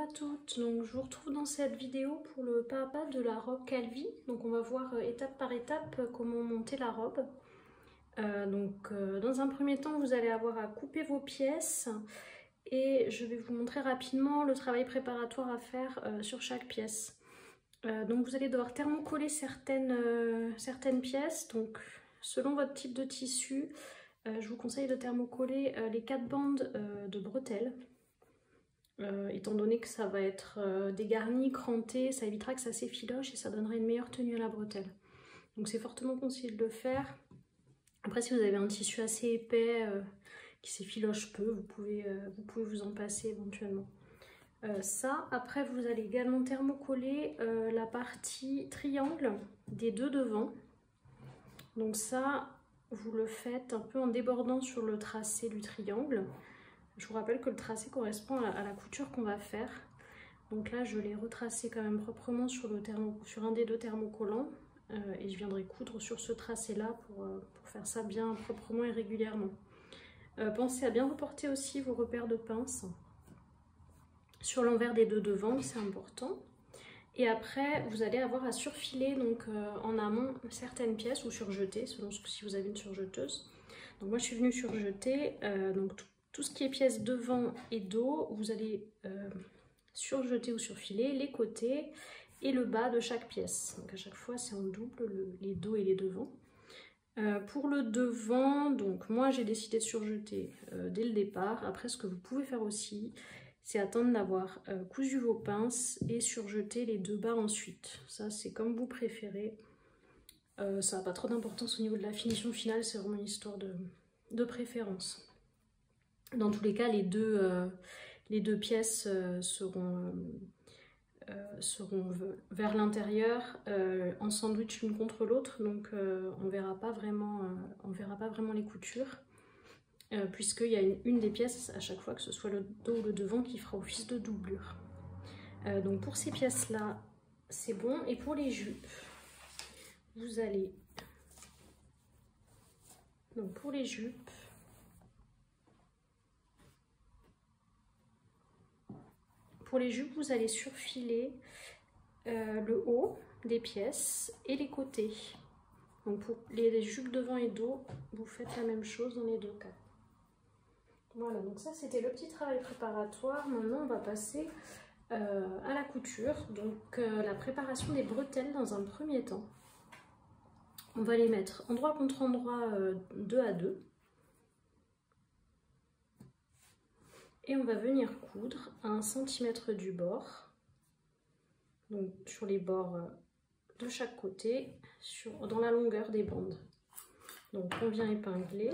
à toutes, donc je vous retrouve dans cette vidéo pour le pas à pas de la robe Calvi. Donc on va voir étape par étape comment monter la robe. Dans un premier temps vous allez avoir à couper vos pièces et je vais vous montrer rapidement le travail préparatoire à faire sur chaque pièce. Donc vous allez devoir thermocoller certaines pièces, donc selon votre type de tissu, je vous conseille de thermocoller les 4 bandes de bretelles. Étant donné que ça va être dégarni, cranté, ça évitera que ça s'effiloche et ça donnera une meilleure tenue à la bretelle. Donc c'est fortement conseillé de le faire. Après si vous avez un tissu assez épais qui s'effiloche peu, vous pouvez vous en passer éventuellement. Après vous allez également thermocoller la partie triangle des deux devants. Donc ça vous le faites un peu en débordant sur le tracé du triangle. Je vous rappelle que le tracé correspond à la couture qu'on va faire. Donc là, je l'ai retracé quand même proprement sur un des deux thermocollants. Et je viendrai coudre sur ce tracé-là pour faire ça bien proprement et régulièrement. Pensez à bien reporter aussi vos repères de pince sur l'envers des deux devants, c'est important. Et après, vous allez avoir à surfiler donc, en amont certaines pièces ou surjeter, selon si vous avez une surjeteuse. Donc moi, je suis venue surjeter tout ce qui est pièces devant et dos, vous allez surjeter ou surfiler les côtés et le bas de chaque pièce. Donc à chaque fois c'est en double, les dos et les devants. Pour le devant, donc moi j'ai décidé de surjeter dès le départ. Après ce que vous pouvez faire aussi, c'est attendre d'avoir cousu vos pinces et surjeter les deux bas ensuite. Ça c'est comme vous préférez. Ça n'a pas trop d'importance au niveau de la finition finale, c'est vraiment une histoire de préférence. Dans tous les cas, les deux pièces seront vers l'intérieur, en sandwich l'une contre l'autre, donc on verra pas vraiment les coutures, puisqu'il y a une des pièces à chaque fois, que ce soit le dos ou le devant, qui fera office de doublure. Donc pour ces pièces-là, c'est bon. Et pour les jupes, vous allez... Donc pour les jupes, vous allez surfiler le haut des pièces et les côtés. Donc pour les jupes devant et dos, vous faites la même chose dans les deux cas. Voilà, donc ça c'était le petit travail préparatoire. Maintenant on va passer à la couture. Donc la préparation des bretelles dans un premier temps. On va les mettre endroit contre endroit 2 à 2. Et on va venir coudre à 1 cm du bord, donc sur les bords de chaque côté, dans la longueur des bandes. Donc on vient épingler.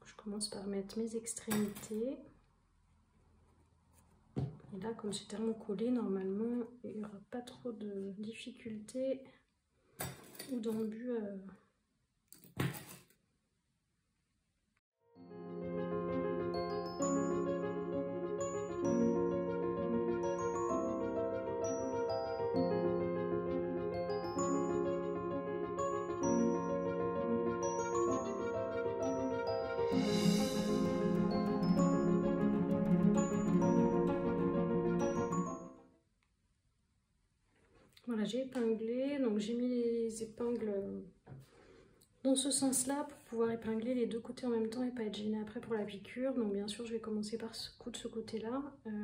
Je commence par mettre mes extrémités. Et là, comme c'est thermocollé, normalement, il n'y aura pas trop de difficultés ou d'embûches. Voilà, j'ai épinglé, donc j'ai mis les épingles dans ce sens-là pour pouvoir épingler les deux côtés en même temps et pas être gênée après pour la piqûre. Donc bien sûr, je vais commencer par coudre ce côté-là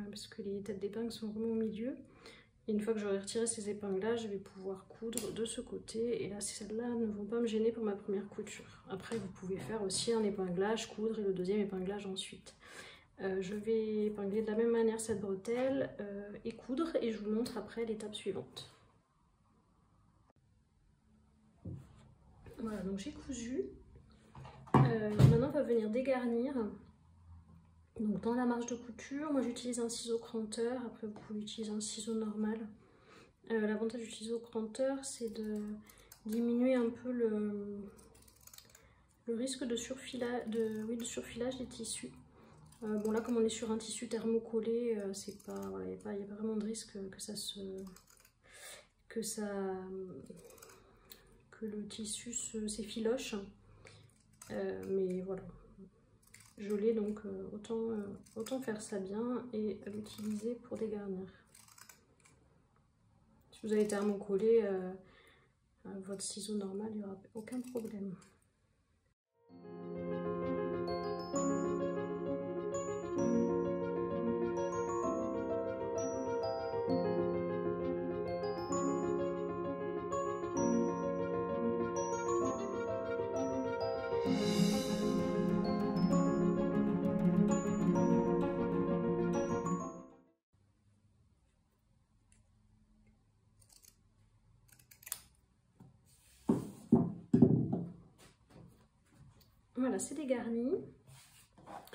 parce que les têtes d'épingle sont vraiment au milieu. Et une fois que j'aurai retiré ces épingles-là, je vais pouvoir coudre de ce côté. Et là, celles-là ne vont pas me gêner pour ma première couture. Après, vous pouvez faire aussi un épinglage, coudre et le deuxième épinglage ensuite. Je vais épingler de la même manière cette bretelle et coudre, et je vous montre après l'étape suivante. Voilà, donc j'ai cousu. Maintenant on va venir dégarnir. Donc dans la marge de couture, moi j'utilise un ciseau cranteur, après vous pouvez utiliser un ciseau normal. L'avantage du ciseau cranteur, c'est de diminuer un peu le risque de surfilage des tissus. Bon là comme on est sur un tissu thermocollé, c'est pas, voilà, il n'y a pas vraiment de risque que le tissu s'effiloche. Mais voilà, je l'ai donc autant faire ça bien et l'utiliser pour dégarnir. Si vous avez thermocollé votre ciseau normal, il n'y aura aucun problème. Voilà, c'est dégarni.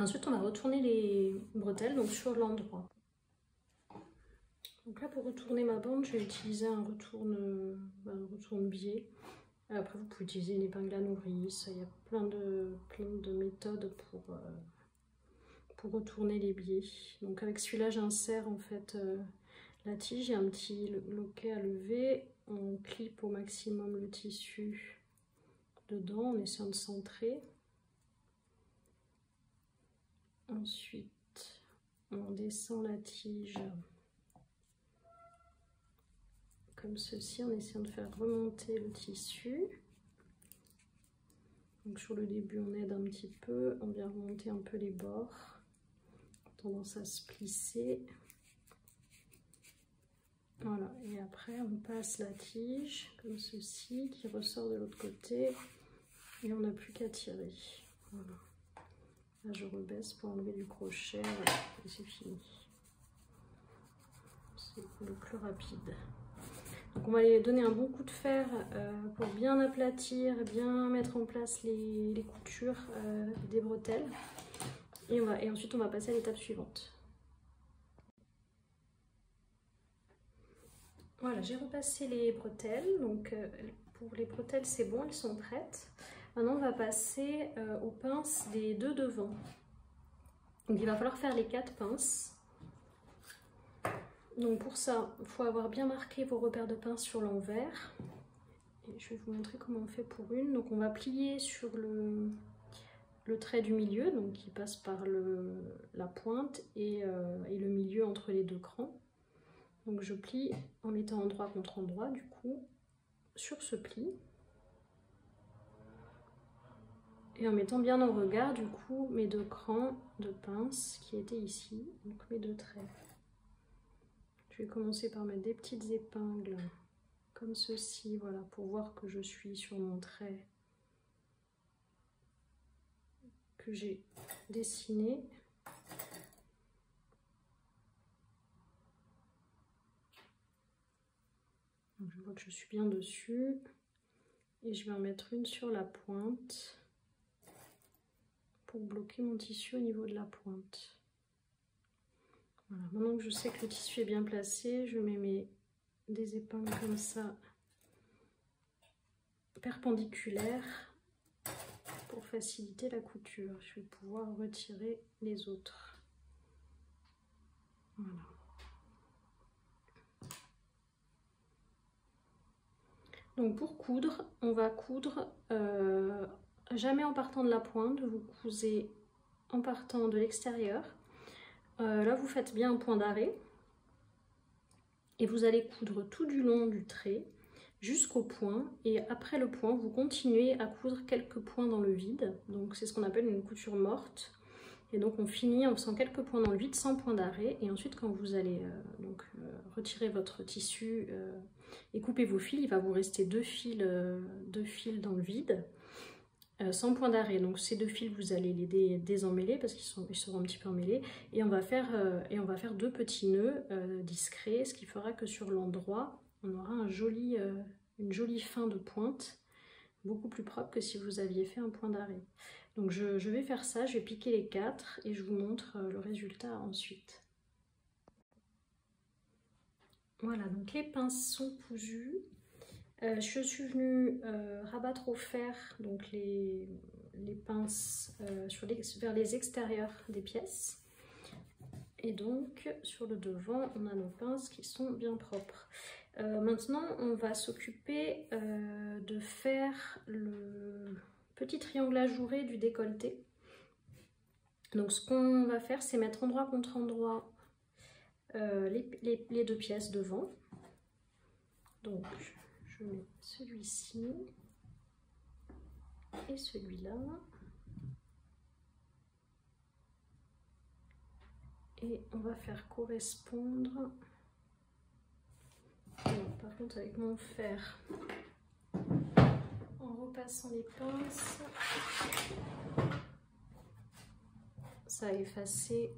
Ensuite, on va retourner les bretelles donc sur l'endroit. Donc là, pour retourner ma bande, je vais utiliser un retourne-biais. Après, vous pouvez utiliser une épingle à nourrice. Il y a plein de méthodes pour retourner les biais. Donc avec celui-là, j'insère en fait la tige. Il y a un petit loquet à lever. On clip au maximum le tissu dedans en essayant de centrer. Ensuite, on descend la tige comme ceci en essayant de faire remonter le tissu. Donc sur le début, on aide un petit peu, on vient remonter un peu les bords, tendance à se plisser. Voilà, et après on passe la tige comme ceci qui ressort de l'autre côté et on n'a plus qu'à tirer. Voilà. Là, je rebaisse pour enlever du crochet, voilà, et c'est fini. C'est le plus rapide. Donc on va aller donner un bon coup de fer pour bien aplatir, bien mettre en place les coutures des bretelles. Et ensuite on va passer à l'étape suivante. Voilà, j'ai repassé les bretelles. Donc pour les bretelles c'est bon, elles sont prêtes. Maintenant on va passer aux pinces des deux devants. Donc il va falloir faire les 4 pinces. Donc pour ça, il faut avoir bien marqué vos repères de pince sur l'envers. Et je vais vous montrer comment on fait pour une. Donc on va plier sur le trait du milieu, donc qui passe par la pointe et le milieu entre les deux crans. Donc je plie en mettant endroit contre endroit, du coup, sur ce pli. Et en mettant bien en regard, du coup, mes 2 crans de pince qui étaient ici, donc mes 2 traits. Je vais commencer par mettre des petites épingles comme ceci, voilà, pour voir que je suis sur mon trait que j'ai dessiné. Donc, je vois que je suis bien dessus et je vais en mettre une sur la pointe pour bloquer mon tissu au niveau de la pointe. Voilà, maintenant que je sais que le tissu est bien placé, je mets des épingles comme ça, perpendiculaires, pour faciliter la couture. Je vais pouvoir retirer les autres. Voilà. Donc pour coudre, on va coudre jamais en partant de la pointe, vous cousez en partant de l'extérieur. Là vous faites bien un point d'arrêt et vous allez coudre tout du long du trait jusqu'au point, et après le point vous continuez à coudre quelques points dans le vide. Donc c'est ce qu'on appelle une couture morte, et donc on finit en faisant quelques points dans le vide sans point d'arrêt. Et ensuite quand vous allez retirer votre tissu et couper vos fils, il va vous rester deux fils dans le vide sans point d'arrêt. Donc ces 2 fils vous allez les désemmêler parce qu'ils seront un petit peu emmêlés, et on va faire 2 petits nœuds discrets, ce qui fera que sur l'endroit on aura une jolie fin de pointe, beaucoup plus propre que si vous aviez fait un point d'arrêt. Donc je vais faire ça, je vais piquer les 4 et je vous montre le résultat ensuite. Voilà, donc les pinces sont cousues. Je suis venue rabattre au fer donc les les pinces vers les extérieurs des pièces. Et donc sur le devant, on a nos pinces qui sont bien propres. Maintenant, on va s'occuper de faire le petit triangle ajouré du décolleté. Donc ce qu'on va faire, c'est mettre endroit contre endroit les deux pièces devant. Donc je mets celui-ci et celui-là. Et on va faire correspondre. Alors, par contre, avec mon fer, en repassant les pinces, ça a effacé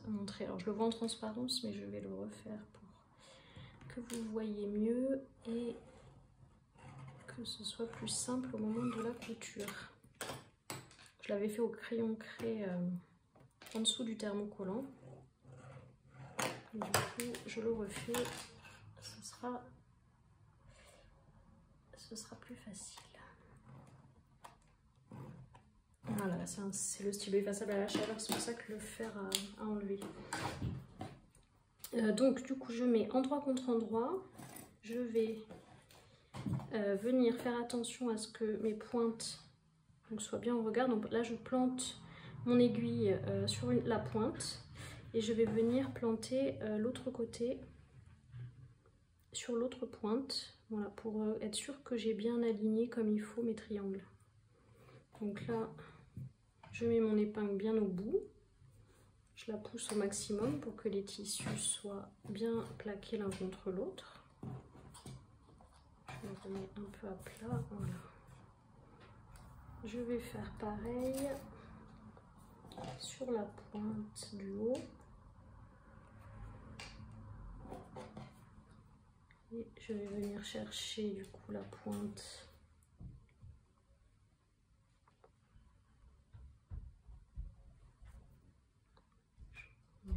mon trait. Alors je le vois en transparence, mais je vais le refaire pour que vous voyez mieux et que ce soit plus simple au moment de la couture. Je l'avais fait au crayon craie en dessous du thermocollant. Du coup, je le refais, ce sera plus facile. Voilà, c'est le stylo effaçable à la chaleur, c'est pour ça que le fer a enlevé. Donc du coup, je mets endroit contre endroit. Je vais venir faire attention à ce que mes pointes soient bien au regard. Donc là, je plante mon aiguille sur la pointe. Et je vais venir planter l'autre côté sur l'autre pointe, voilà, pour être sûr que j'ai bien aligné comme il faut mes triangles. Donc là, je mets mon épingle bien au bout, je la pousse au maximum pour que les tissus soient bien plaqués l'un contre l'autre. Je le remets un peu à plat, voilà. Je vais faire pareil sur la pointe du haut. Et je vais venir chercher du coup la pointe là.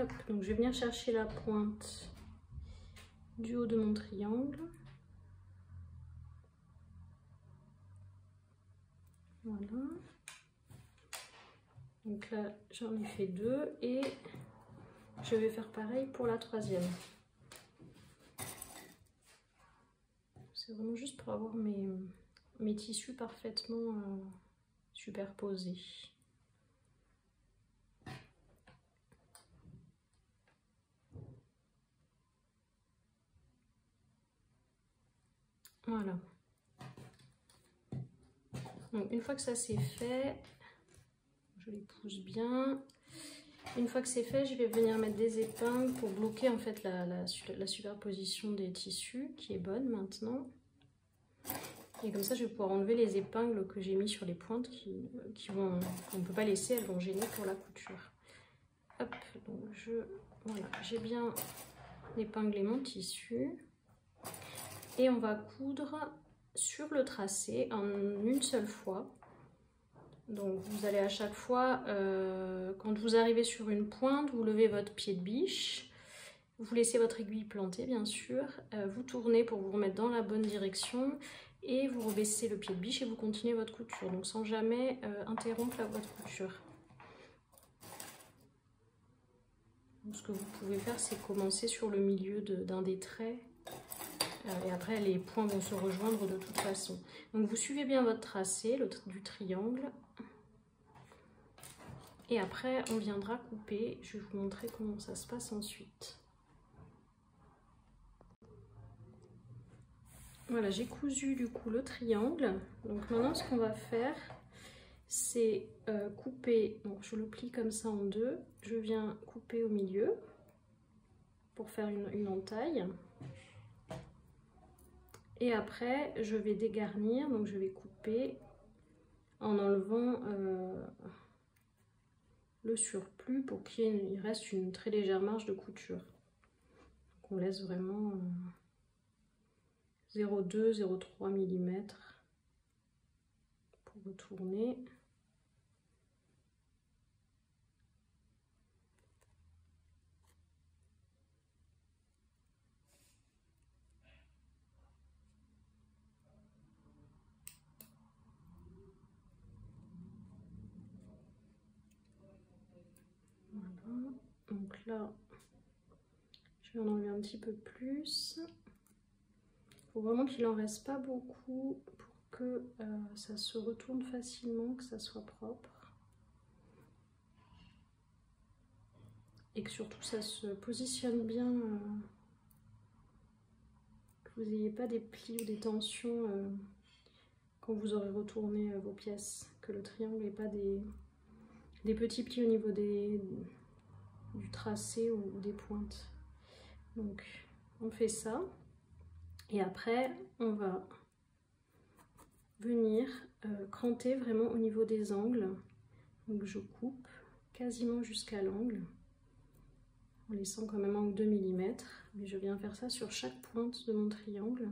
Hop, donc je vais venir chercher la pointe du haut de mon triangle. Voilà. Donc là j'en ai fait deux et je vais faire pareil pour la troisième. C'est vraiment juste pour avoir mes tissus parfaitement superposés. Voilà. Donc une fois que ça c'est fait, je les pousse bien. Une fois que c'est fait, je vais venir mettre des épingles pour bloquer en fait la superposition des tissus qui est bonne maintenant. Et comme ça, je vais pouvoir enlever les épingles que j'ai mis sur les pointes qu'on ne peut pas laisser, elles vont gêner pour la couture. Hop, donc voilà, j'ai bien épinglé mon tissu. Et on va coudre sur le tracé en une seule fois. Donc vous allez à chaque fois, quand vous arrivez sur une pointe, vous levez votre pied de biche. Vous laissez votre aiguille plantée, bien sûr. Vous tournez pour vous remettre dans la bonne direction. Et vous rebaissez le pied de biche et vous continuez votre couture. Donc sans jamais interrompre votre couture. Donc, ce que vous pouvez faire, c'est commencer sur le milieu d'un des traits. Et après, les points vont se rejoindre de toute façon. Donc vous suivez bien votre tracé, du triangle. Et après, on viendra couper. Je vais vous montrer comment ça se passe ensuite. Voilà, j'ai cousu du coup le triangle. Donc maintenant, ce qu'on va faire, c'est couper. Donc je le plie comme ça en deux. Je viens couper au milieu pour faire une entaille. Et après, je vais dégarnir. Donc je vais couper en enlevant le surplus pour qu'il reste une très légère marge de couture. Donc on laisse vraiment 0,2, 0,3 mm pour retourner. Donc là, je vais en enlever un petit peu plus. Il faut vraiment qu'il en reste pas beaucoup pour que ça se retourne facilement, que ça soit propre. Et que surtout ça se positionne bien, que vous n'ayez pas des plis ou des tensions quand vous aurez retourné vos pièces, que le triangle n'ait pas des petits plis au niveau du tracé ou des pointes. Donc on fait ça et après on va venir cranter vraiment au niveau des angles. Donc je coupe quasiment jusqu'à l'angle en laissant quand même 1 ou 2 mm, mais je viens faire ça sur chaque pointe de mon triangle.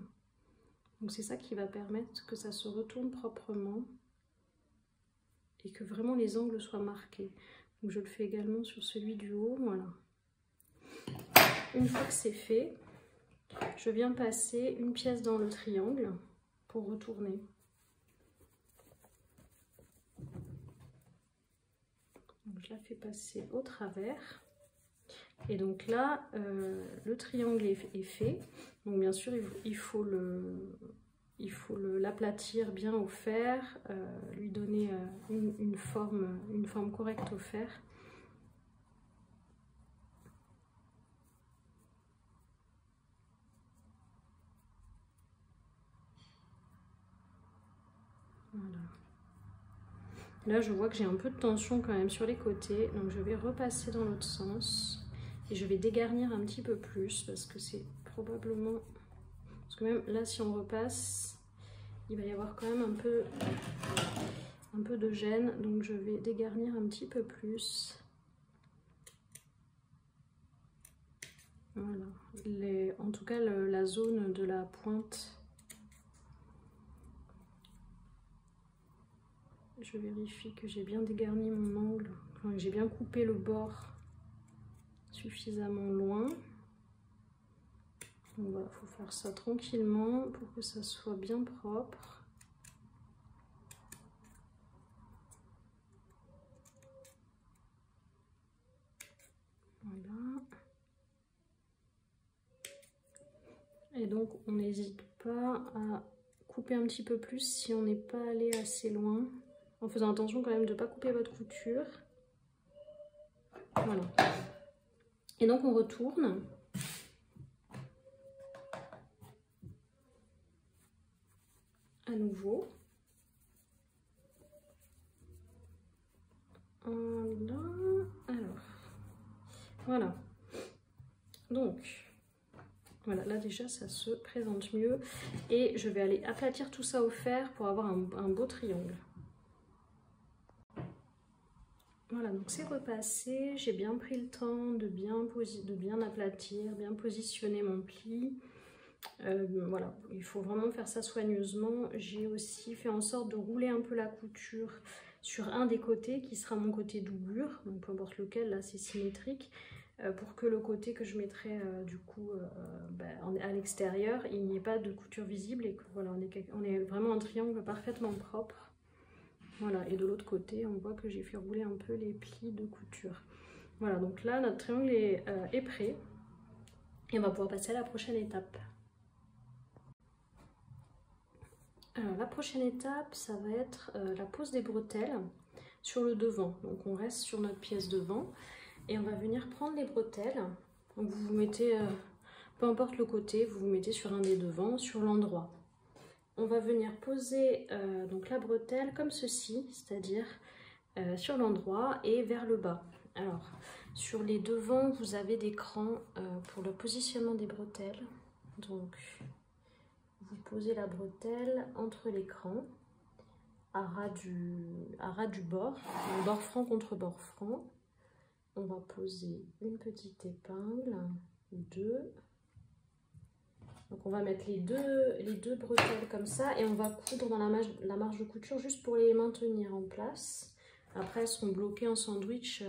Donc c'est ça qui va permettre que ça se retourne proprement et que vraiment les angles soient marqués. Donc je le fais également sur celui du haut, voilà. Une fois que c'est fait, je viens passer une pièce dans le triangle pour retourner. Donc je la fais passer au travers. Et donc là, le triangle est fait. Donc bien sûr, il faut l'aplatir bien au fer, lui donner une forme correcte au fer. Voilà. Là, je vois que j'ai un peu de tension quand même sur les côtés, donc je vais repasser dans l'autre sens et je vais dégarnir un petit peu plus parce que c'est probablement... Parce que même là, si on repasse, il va y avoir quand même un peu de gêne, donc je vais dégarnir un petit peu plus. Voilà. En tout cas, la zone de la pointe... Je vérifie que j'ai bien dégarni mon angle, enfin, que j'ai bien coupé le bord suffisamment loin. Donc voilà, il faut faire ça tranquillement pour que ça soit bien propre. Voilà. Et donc on n'hésite pas à couper un petit peu plus si on n'est pas allé assez loin, en faisant attention quand même de ne pas couper votre couture. Voilà. Et donc on retourne. À nouveau. Alors, voilà. Donc, voilà, là déjà ça se présente mieux. Et je vais aller aplatir tout ça au fer pour avoir un beau triangle. Voilà, donc c'est repassé. J'ai bien pris le temps de bien aplatir, bien positionner mon pli. Voilà, il faut vraiment faire ça soigneusement. J'ai aussi fait en sorte de rouler un peu la couture sur un des côtés qui sera mon côté doublure, donc peu importe lequel, là c'est symétrique, pour que le côté que je mettrai du coup à l'extérieur, il n'y ait pas de couture visible et que voilà, on est vraiment un triangle parfaitement propre. Voilà, et de l'autre côté, on voit que j'ai fait rouler un peu les plis de couture. Voilà, donc là notre triangle est prêt et on va pouvoir passer à la prochaine étape. Alors la prochaine étape, ça va être la pose des bretelles sur le devant. Donc on reste sur notre pièce devant et on va venir prendre les bretelles. Donc vous vous mettez, peu importe le côté, vous vous mettez sur un des devants, sur l'endroit. On va venir poser donc la bretelle comme ceci, c'est-à-dire sur l'endroit et vers le bas. Alors sur les devants, vous avez des crans pour le positionnement des bretelles. Donc vous posez la bretelle entre les crans, à ras du bord, bord franc contre bord franc. On va poser une petite épingle ou deux. Donc on va mettre les deux bretelles comme ça et on va coudre dans la marge de couture juste pour les maintenir en place. Après elles seront bloquées en sandwich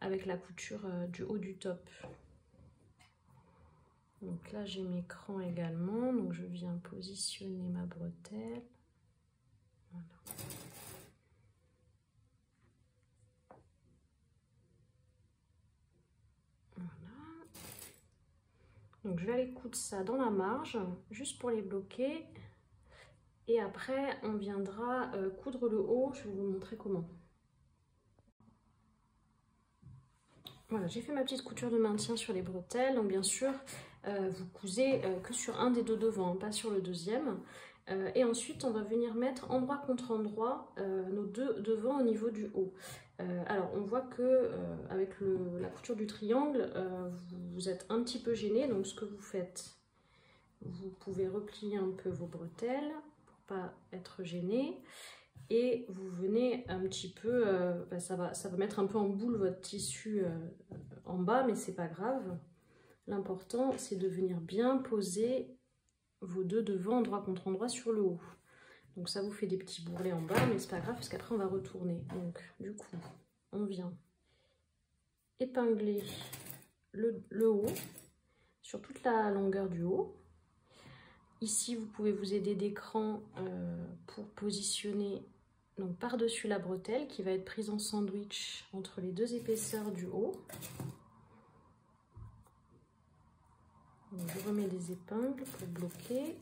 avec la couture du haut du top. Donc là j'ai mes crans également, donc je viens positionner ma bretelle. Voilà. Donc je vais aller coudre ça dans la marge, juste pour les bloquer. Et après, on viendra coudre le haut, je vais vous montrer comment. Voilà, j'ai fait ma petite couture de maintien sur les bretelles. Donc bien sûr, vous cousez que sur un des deux devants, hein, pas sur le deuxième. Et ensuite, on va venir mettre endroit contre endroit nos deux devants au niveau du haut. Alors, on voit que avec la couture du triangle, vous êtes un petit peu gêné. Donc, ce que vous faites, vous pouvez replier un peu vos bretelles pour pas être gêné. Et vous venez un petit peu, ça va mettre un peu en boule votre tissu en bas, mais c'est pas grave. L'important, c'est de venir bien poser vos deux devants endroit contre endroit sur le haut. Donc ça vous fait des petits bourrelets en bas, mais c'est pas grave parce qu'après on va retourner. Donc du coup, on vient épingler le haut sur toute la longueur du haut. Ici, vous pouvez vous aider d'écran pour positionner donc par-dessus la bretelle qui va être prise en sandwich entre les deux épaisseurs du haut. Donc, je remets des épingles pour bloquer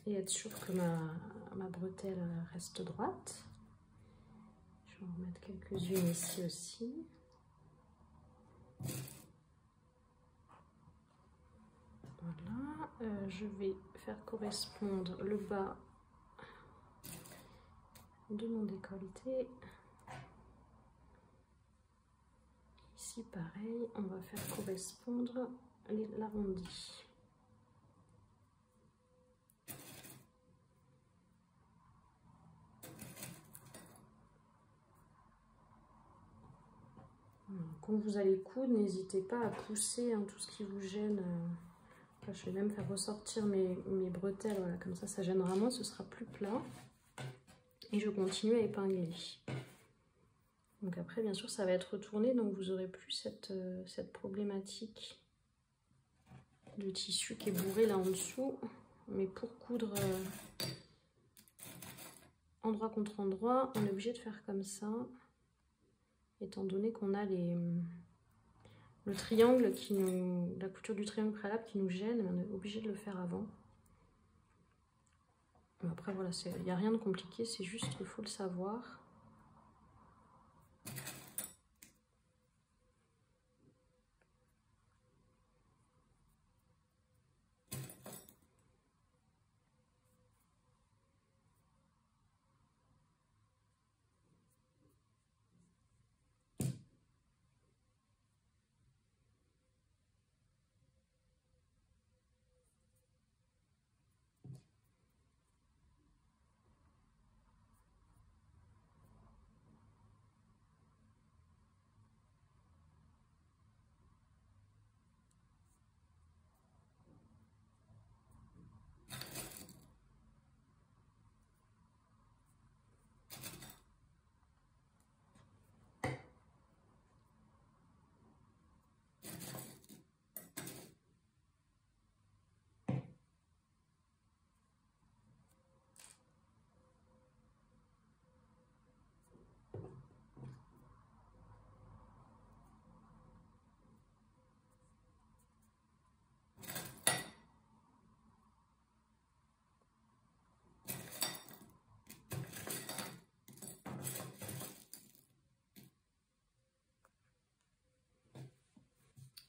et être sûr que ma bretelle reste droite. Je vais en remettre quelques-unes ici aussi. Voilà, je vais faire correspondre le bas de mon décolleté. Ici pareil, on va faire correspondre l'arrondi. Quand vous allez coudre, n'hésitez pas à pousser hein, tout ce qui vous gêne. Là, je vais même faire ressortir mes bretelles, voilà, comme ça gênera moins, ce sera plus plat. Et je continue à épingler. Donc après, bien sûr, ça va être retourné, donc vous n'aurez plus cette problématique de tissu qui est bourré là en dessous. Mais pour coudre endroit contre endroit, on est obligé de faire comme ça, étant donné qu'on a le triangle la couture du triangle préalable qui nous gêne, on est obligé de le faire avant. Mais après voilà, il n'y a rien de compliqué, c'est juste qu'il faut le savoir.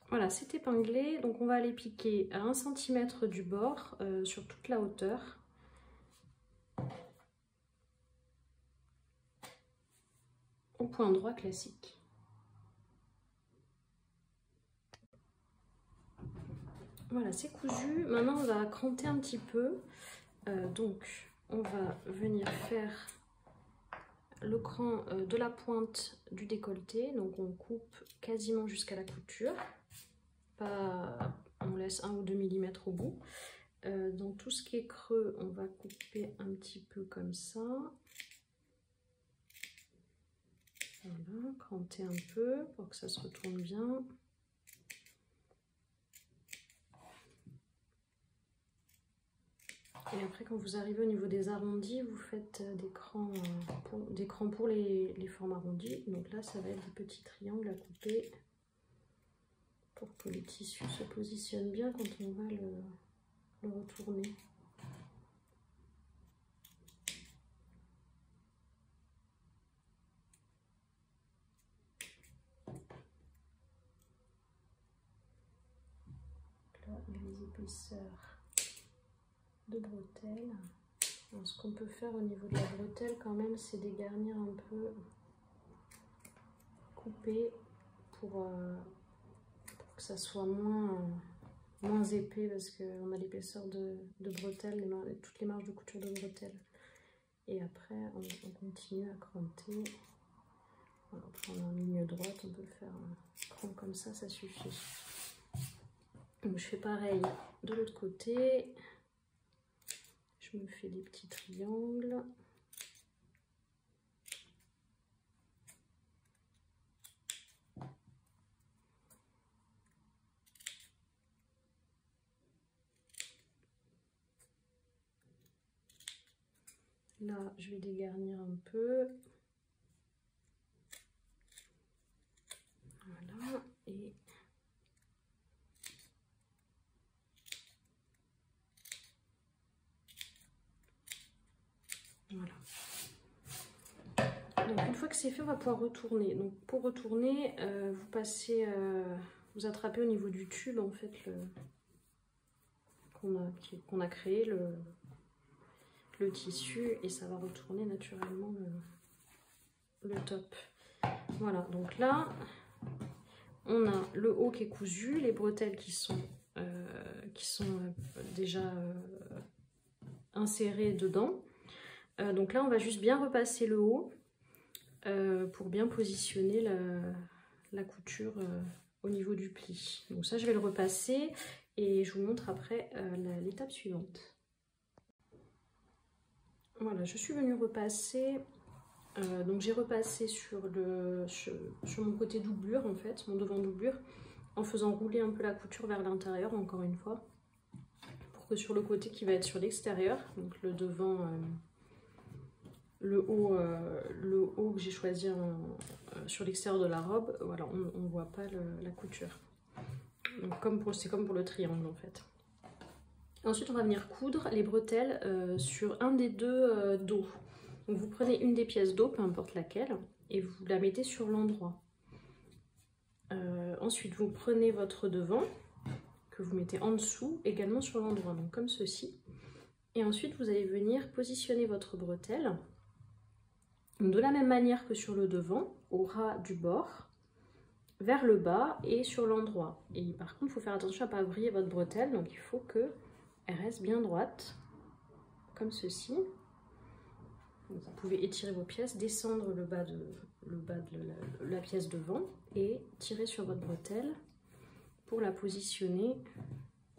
Voilà, c'est épinglé, donc on va aller piquer à 1 cm du bord sur toute la hauteur. Au point droit classique. Voilà, c'est cousu. Maintenant, on va cranter un petit peu. Donc, on va venir faire le cran de la pointe du décolleté. Donc, on coupe quasiment jusqu'à la couture. On laisse 1 ou 2 mm au bout. Dans tout ce qui est creux, on va couper un petit peu comme ça. Voilà, cranter un peu pour que ça se retourne bien. Et après, quand vous arrivez au niveau des arrondis, vous faites des crans pour les formes arrondies. Donc là, ça va être des petits triangles à couper pour que le tissu se positionne bien quand on va le retourner. Là, les épaisseurs de bretelles. Alors, ce qu'on peut faire au niveau de la bretelle quand même, c'est dégarnir un peu, couper pour que ça soit moins épais, parce qu'on a l'épaisseur de bretelle, toutes les marges de couture de bretelle. Et après, on continue à cranter. Voilà, on prend en ligne droite, on peut le faire un cran comme ça suffit. Donc je fais pareil de l'autre côté. Je me fais des petits triangles. Là, je vais dégarnir un peu. Voilà. Et voilà. Donc une fois que c'est fait, on va pouvoir retourner. Donc pour retourner, vous passez, vous attrapez au niveau du tube en fait qu'on a créé le tissu, et ça va retourner naturellement le top. Voilà, donc là on a le haut qui est cousu, les bretelles qui sont déjà insérées dedans. Donc là on va juste bien repasser le haut pour bien positionner la couture au niveau du pli. Donc ça je vais le repasser et je vous montre après l'étape suivante. Voilà, je suis venue repasser, donc j'ai repassé sur mon côté doublure en fait, mon devant doublure, en faisant rouler un peu la couture vers l'intérieur encore une fois, pour que sur le côté qui va être sur l'extérieur, donc le devant, le haut que j'ai choisi sur l'extérieur de la robe, voilà, on ne voit pas la couture. Donc c'est comme pour le triangle en fait. Ensuite, on va venir coudre les bretelles sur un des deux dos. Donc, vous prenez une des pièces dos, peu importe laquelle, et vous la mettez sur l'endroit. Ensuite, vous prenez votre devant, que vous mettez en dessous, également sur l'endroit, donc comme ceci. Et ensuite, vous allez venir positionner votre bretelle de la même manière que sur le devant, au ras du bord, vers le bas et sur l'endroit. Et par contre, il faut faire attention à ne pas vriller votre bretelle, donc il faut que elle reste bien droite, comme ceci. Donc vous pouvez étirer vos pièces, descendre le bas de la pièce devant et tirer sur votre bretelle pour la positionner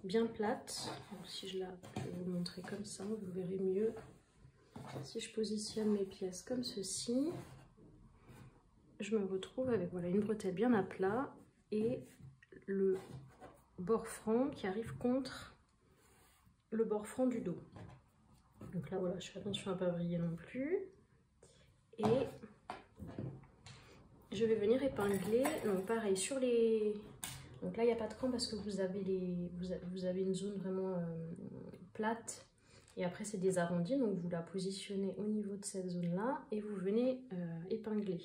bien plate. Donc si je vais vous montrer comme ça, vous verrez mieux. Si je positionne mes pièces comme ceci, je me retrouve avec voilà, une bretelle bien à plat et le bord franc qui arrive contre le bord franc du dos. Donc là voilà, je fais attention à ne pas vriller non plus. Et je vais venir épingler, donc pareil sur les... Donc là il n'y a pas de cran parce que vous avez une zone vraiment plate. Et après c'est des arrondis, donc vous la positionnez au niveau de cette zone là et vous venez épingler.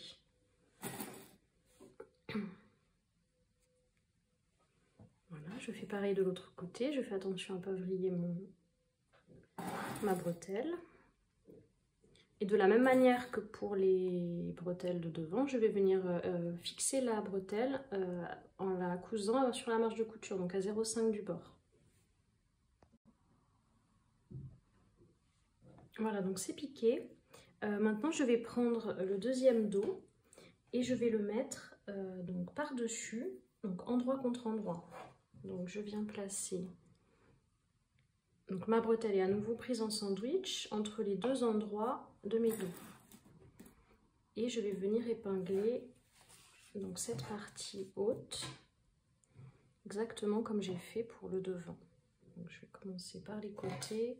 Voilà, je fais pareil de l'autre côté, je fais attention à ne pas vriller ma bretelle. Et de la même manière que pour les bretelles de devant, je vais venir fixer la bretelle en la cousant sur la marge de couture, donc à 0,5 du bord. Voilà, donc c'est piqué. Maintenant, je vais prendre le deuxième dos et je vais le mettre donc par-dessus, donc endroit contre endroit. Donc je viens placer, donc ma bretelle est à nouveau prise en sandwich entre les deux endroits de mes dos. Et je vais venir épingler donc cette partie haute, exactement comme j'ai fait pour le devant. Donc je vais commencer par les côtés.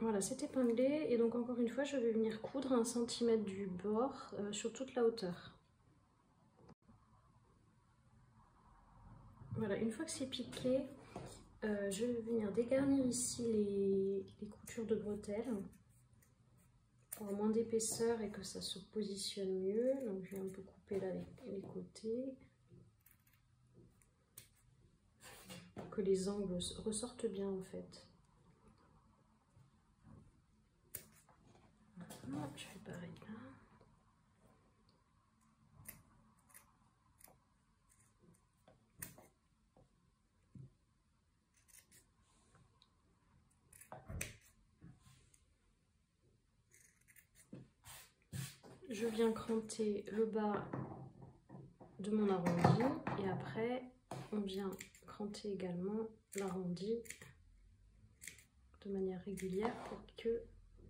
Voilà, c'est épinglé et donc encore une fois je vais venir coudre 1 cm du bord sur toute la hauteur. Voilà, une fois que c'est piqué, je vais venir dégarnir ici les coutures de bretelles pour moins d'épaisseur et que ça se positionne mieux. Donc je vais un peu couper là les côtés, pour que les angles ressortent bien en fait. Voilà, je fais pareil là. Je viens cranter le bas de mon arrondi et après on vient cranter également l'arrondi de manière régulière pour que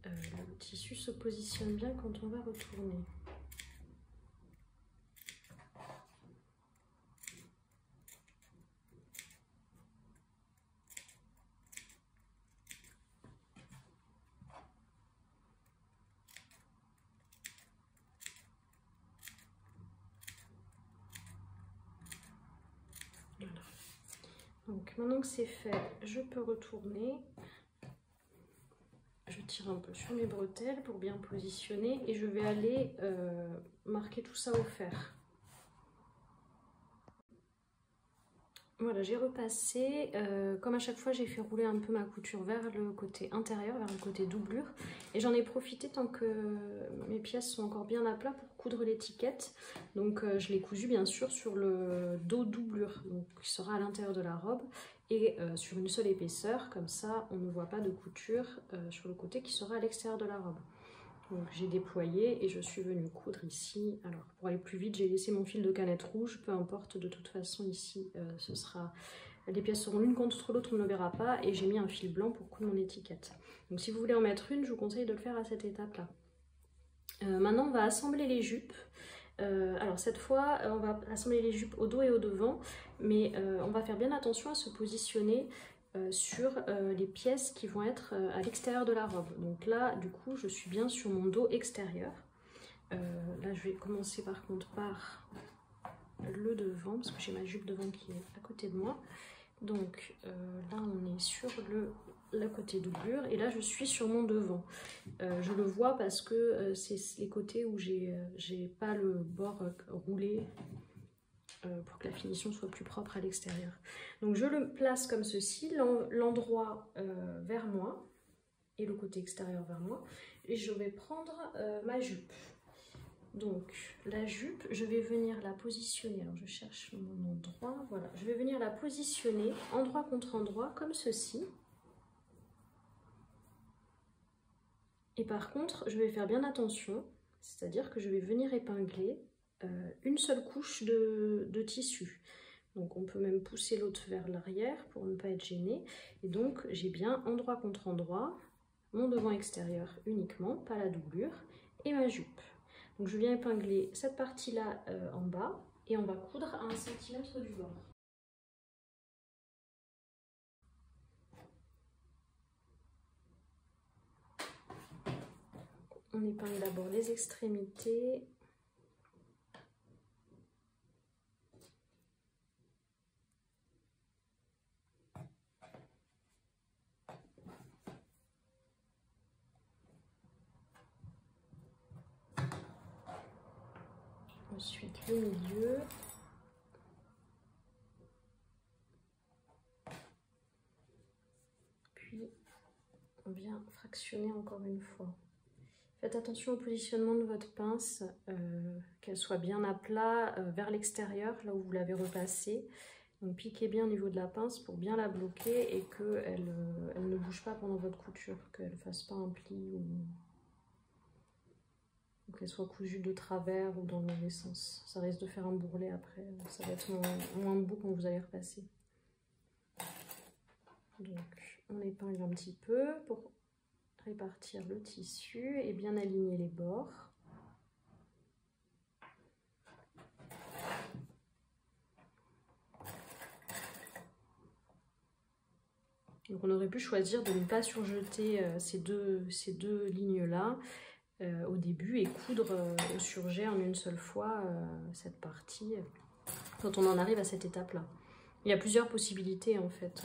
le tissu se positionne bien quand on va retourner. Voilà. Donc maintenant que c'est fait, je peux retourner. Je tire un peu sur mes bretelles pour bien positionner et je vais aller marquer tout ça au fer. Voilà, j'ai repassé, comme à chaque fois j'ai fait rouler un peu ma couture vers le côté intérieur, vers le côté doublure, et j'en ai profité tant que mes pièces sont encore bien à plat pour coudre l'étiquette. Donc je l'ai cousu bien sûr sur le dos doublure, donc qui sera à l'intérieur de la robe, et sur une seule épaisseur, comme ça on ne voit pas de couture sur le côté qui sera à l'extérieur de la robe. Donc j'ai déployé et je suis venue coudre ici. Alors pour aller plus vite, j'ai laissé mon fil de canette rouge, peu importe, de toute façon ici ce sera, les pièces seront l'une contre l'autre, on ne le verra pas, et j'ai mis un fil blanc pour coudre mon étiquette. Donc si vous voulez en mettre une, je vous conseille de le faire à cette étape là. Maintenant on va assembler les jupes. Alors cette fois on va assembler les jupes au dos et au devant, mais on va faire bien attention à se positionner sur les pièces qui vont être à l'extérieur de la robe. Donc là du coup je suis bien sur mon dos extérieur. Là je vais commencer par contre par le devant parce que j'ai ma jupe devant qui est à côté de moi. Donc là on est sur le côté doublure et là je suis sur mon devant. Je le vois parce que c'est les côtés où j'ai pas le bord roulé pour que la finition soit plus propre à l'extérieur. Donc je le place comme ceci, l'endroit vers moi et le côté extérieur vers moi, et je vais prendre ma jupe. Donc la jupe, je vais venir la positionner, alors je cherche mon endroit, voilà, je vais venir la positionner endroit contre endroit comme ceci. Et par contre, je vais faire bien attention, c'est-à-dire que je vais venir épingler une seule couche de tissu. Donc on peut même pousser l'autre vers l'arrière pour ne pas être gêné. Et donc j'ai bien endroit contre endroit, mon devant extérieur uniquement, pas la doublure, et ma jupe. Donc je viens épingler cette partie-là en bas et on va coudre à 1 cm du bord. On épingle d'abord les extrémités. Ensuite le milieu. Puis on vient fractionner encore une fois. Faites attention au positionnement de votre pince, qu'elle soit bien à plat vers l'extérieur, là où vous l'avez repassée. Donc piquez bien au niveau de la pince pour bien la bloquer et qu'elle elle ne bouge pas pendant votre couture, qu'elle ne fasse pas un pli ou qu'elle soit cousue de travers ou dans le mauvais sens. Ça risque de faire un bourrelet après, ça va être moins beau quand vous allez repasser. Donc on épingle un petit peu pour répartir le tissu et bien aligner les bords. Donc on aurait pu choisir de ne pas surjeter ces deux lignes-là au début et coudre au surjet en une seule fois cette partie quand on en arrive à cette étape-là. Il y a plusieurs possibilités en fait.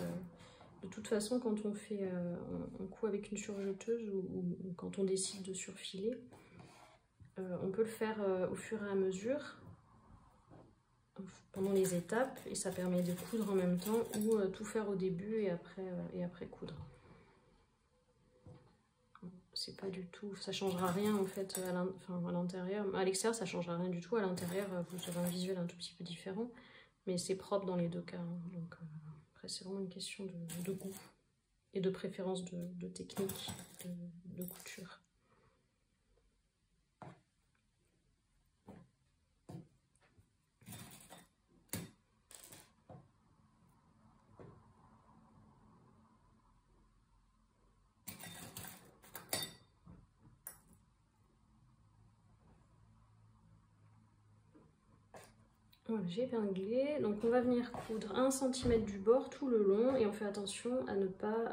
De toute façon, quand on fait, on coud avec une surjeteuse ou quand on décide de surfiler, on peut le faire au fur et à mesure pendant les étapes et ça permet de coudre en même temps ou tout faire au début et après coudre. C'est pas du tout, ça changera rien en fait à l'intérieur. À l'extérieur, ça changera rien du tout. À l'intérieur, vous aurez un visuel un tout petit peu différent, mais c'est propre dans les deux cas. Hein. Donc après, c'est vraiment une question de goût et de préférence de technique de couture. Voilà, j'ai épinglé, donc on va venir coudre 1 cm du bord tout le long et on fait attention à ne pas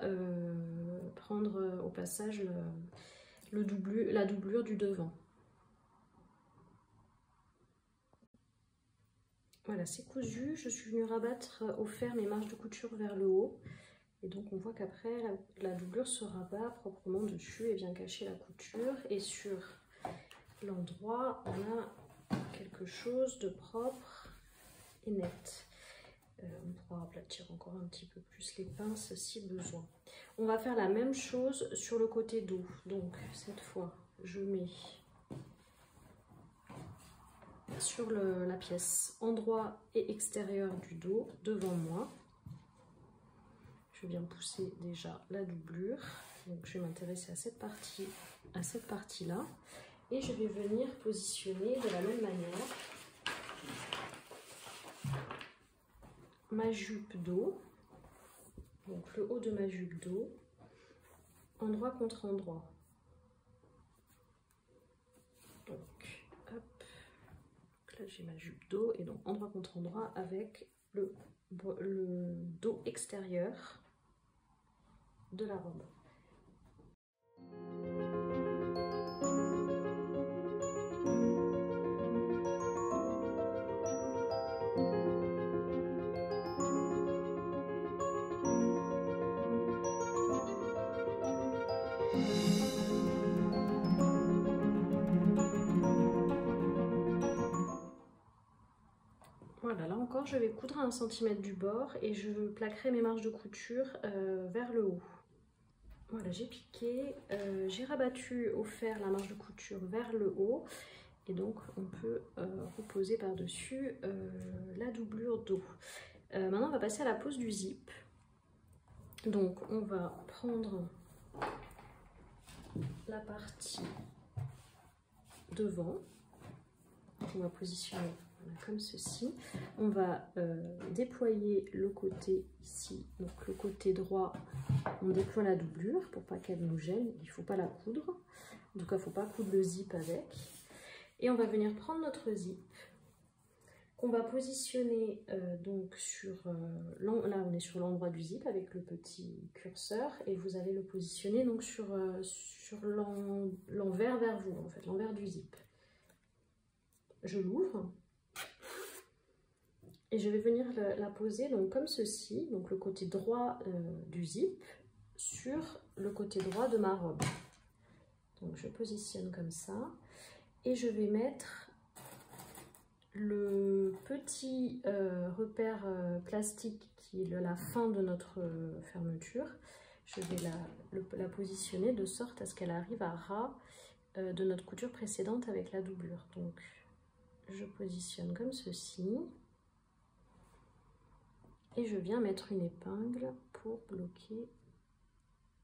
prendre au passage la doublure du devant. Voilà, c'est cousu, je suis venue rabattre au fer mes marges de couture vers le haut et donc on voit qu'après la doublure se rabat proprement dessus et vient cacher la couture et sur l'endroit on a quelque chose de propre et net. On pourra aplatir encore un petit peu plus les pinces si besoin. On va faire la même chose sur le côté dos. Donc cette fois, je mets sur la pièce endroit et extérieur du dos devant moi. Je viens pousser déjà la doublure. Donc je vais m'intéresser à cette partie-là. Et je vais venir positionner de la même manière ma jupe dos, donc le haut de ma jupe dos, endroit contre endroit. Donc, hop, là j'ai ma jupe dos et donc endroit contre endroit avec le dos extérieur de la robe. Voilà, là encore, je vais coudre à 1 cm du bord et je plaquerai mes marges de couture vers le haut. Voilà, j'ai piqué, j'ai rabattu au fer la marge de couture vers le haut et donc on peut reposer par-dessus la doublure dos. Maintenant, on va passer à la pose du zip. Donc, on va prendre la partie devant, on va positionner comme ceci. On va déployer le côté ici, donc le côté droit, on déploie la doublure pour pas qu'elle nous gêne, il ne faut pas la coudre, en tout cas il ne faut pas coudre le zip avec. Et on va venir prendre notre zip, qu'on va positionner donc sur, là on est sur l'endroit du zip avec le petit curseur, et vous allez le positionner donc sur l'envers vers vous, en fait, l'envers du zip. Je l'ouvre. Et je vais venir la poser donc comme ceci, donc le côté droit du zip sur le côté droit de ma robe. Donc je positionne comme ça et je vais mettre le petit repère plastique qui est la fin de notre fermeture. Je vais la positionner de sorte à ce qu'elle arrive à ras de notre couture précédente avec la doublure. Donc je positionne comme ceci. Et je viens mettre une épingle pour bloquer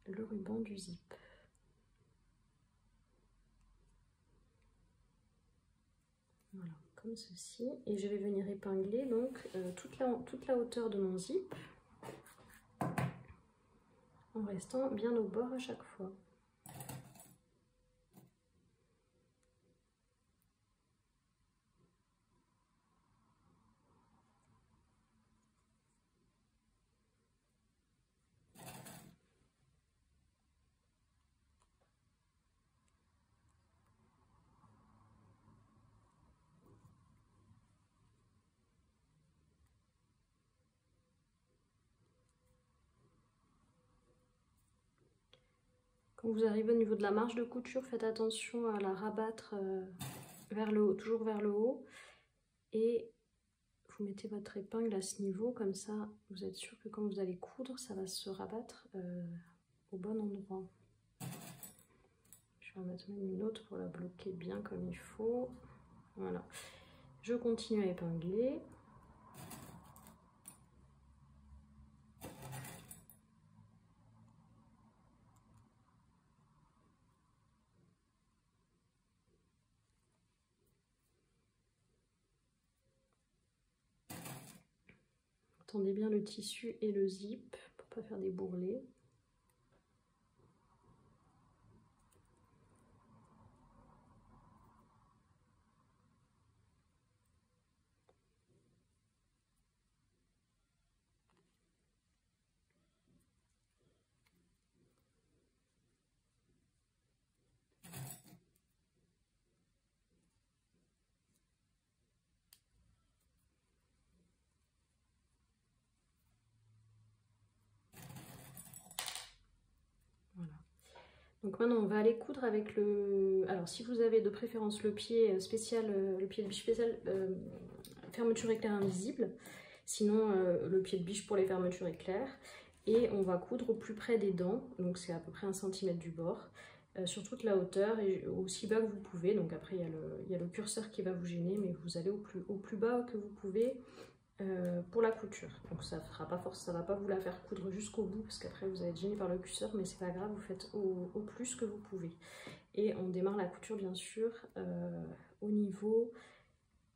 le ruban du zip. Voilà, comme ceci. Et je vais venir épingler donc toute la hauteur de mon zip en restant bien au bord à chaque fois. Quand vous arrivez au niveau de la marge de couture, faites attention à la rabattre vers le haut, toujours vers le haut. Et vous mettez votre épingle à ce niveau, comme ça vous êtes sûr que quand vous allez coudre, ça va se rabattre au bon endroit. Je vais en mettre même une autre pour la bloquer bien comme il faut. Voilà. Je continue à épingler. Tendez bien le tissu et le zip pour pas faire des bourrelets. Donc maintenant on va aller coudre avec le... Alors si vous avez de préférence le pied spécial, le pied de biche spécial fermeture éclair invisible, sinon le pied de biche pour les fermetures éclair. Et on va coudre au plus près des dents, donc c'est à peu près 1 cm du bord, sur toute la hauteur et aussi bas que vous pouvez. Donc après il y a le curseur qui va vous gêner, mais vous allez au plus bas que vous pouvez. Pour la couture, donc ça fera pas force, ça va pas vous la faire coudre jusqu'au bout parce qu'après vous allez être gêné par le curseur, mais c'est pas grave, vous faites au plus que vous pouvez. Et on démarre la couture bien sûr au niveau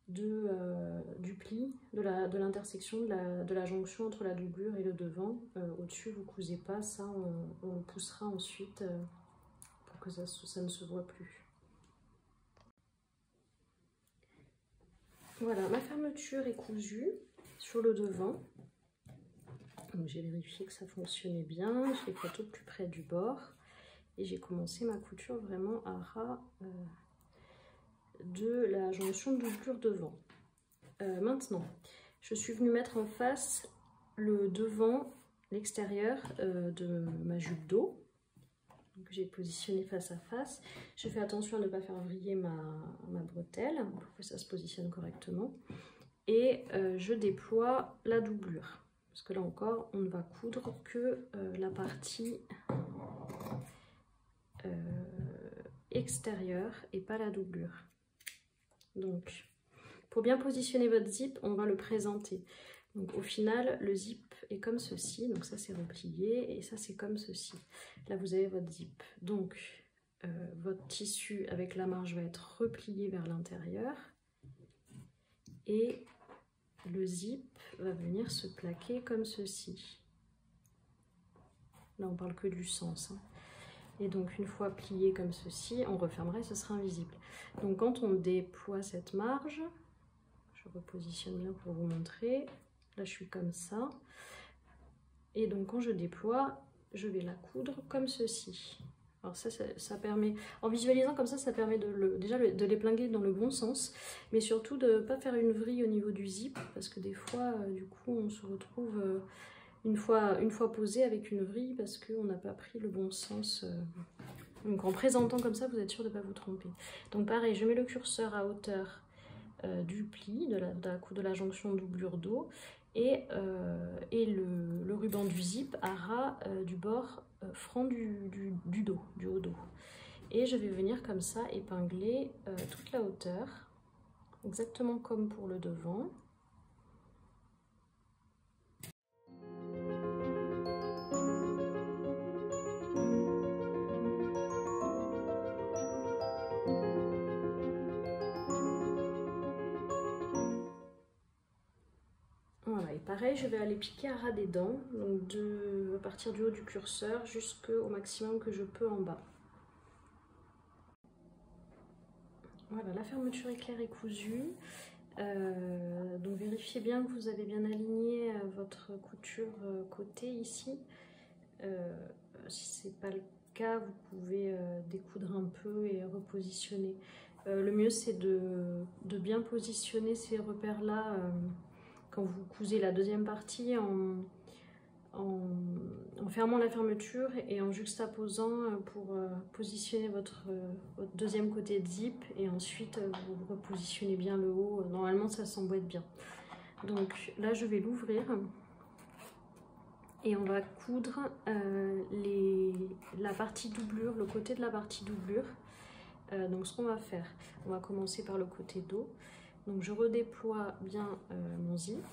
du pli, de l'intersection de la jonction entre la doublure et le devant. Au-dessus vous cousez pas, ça on le poussera ensuite pour que ça ne se voit plus. Voilà, ma fermeture est cousue sur le devant. J'ai vérifié que ça fonctionnait bien, je l'ai faite au plus près du bord et j'ai commencé ma couture vraiment à ras de la jonction de doublure devant. Maintenant, je suis venue mettre en face le devant, l'extérieur de ma jupe dos. J'ai positionné face à face. Je fais attention à ne pas faire vriller ma bretelle pour que ça se positionne correctement. Et je déploie la doublure. Parce que là encore, on ne va coudre que la partie extérieure et pas la doublure. Donc, pour bien positionner votre zip, on va le présenter. Donc au final, le zip est comme ceci. Donc ça, c'est replié et ça, c'est comme ceci. Là, vous avez votre zip. Donc, votre tissu avec la marge va être replié vers l'intérieur. Et le zip va venir se plaquer comme ceci. Là, on parle que du sens. Hein. Et donc, une fois plié comme ceci, on refermerait, ce sera invisible. Donc, quand on déploie cette marge, je repositionne bien pour vous montrer. Là, je suis comme ça. Et donc, quand je déploie, je vais la coudre comme ceci. Alors ça permet, en visualisant comme ça permet déjà de l'épingler dans le bon sens, mais surtout de ne pas faire une vrille au niveau du zip, parce que des fois, du coup, on se retrouve une fois posé avec une vrille parce qu'on n'a pas pris le bon sens. Donc en présentant comme ça, vous êtes sûr de ne pas vous tromper. Donc pareil, je mets le curseur à hauteur du pli, de la jonction doublure dos, et le ruban du zip à ras du bord franc du dos, du haut dos. Et je vais venir comme ça épingler toute la hauteur, exactement comme pour le devant. Voilà, et pareil, je vais aller piquer à ras des dents, donc à partir du haut du curseur jusqu'au maximum que je peux en bas. Voilà, la fermeture éclair est cousue. Donc vérifiez bien que vous avez bien aligné votre couture côté ici. Si ce n'est pas le cas, vous pouvez découdre un peu et repositionner. Le mieux c'est de bien positionner ces repères là quand vous cousez la deuxième partie en fermant la fermeture et en juxtaposant pour positionner votre deuxième côté de zip, et ensuite vous repositionnez bien le haut. Normalement ça s'emboîte bien. Donc là je vais l'ouvrir et on va coudre la partie doublure, le côté de la partie doublure. Donc ce qu'on va faire, on va commencer par le côté dos. Donc je redéploie bien mon zip.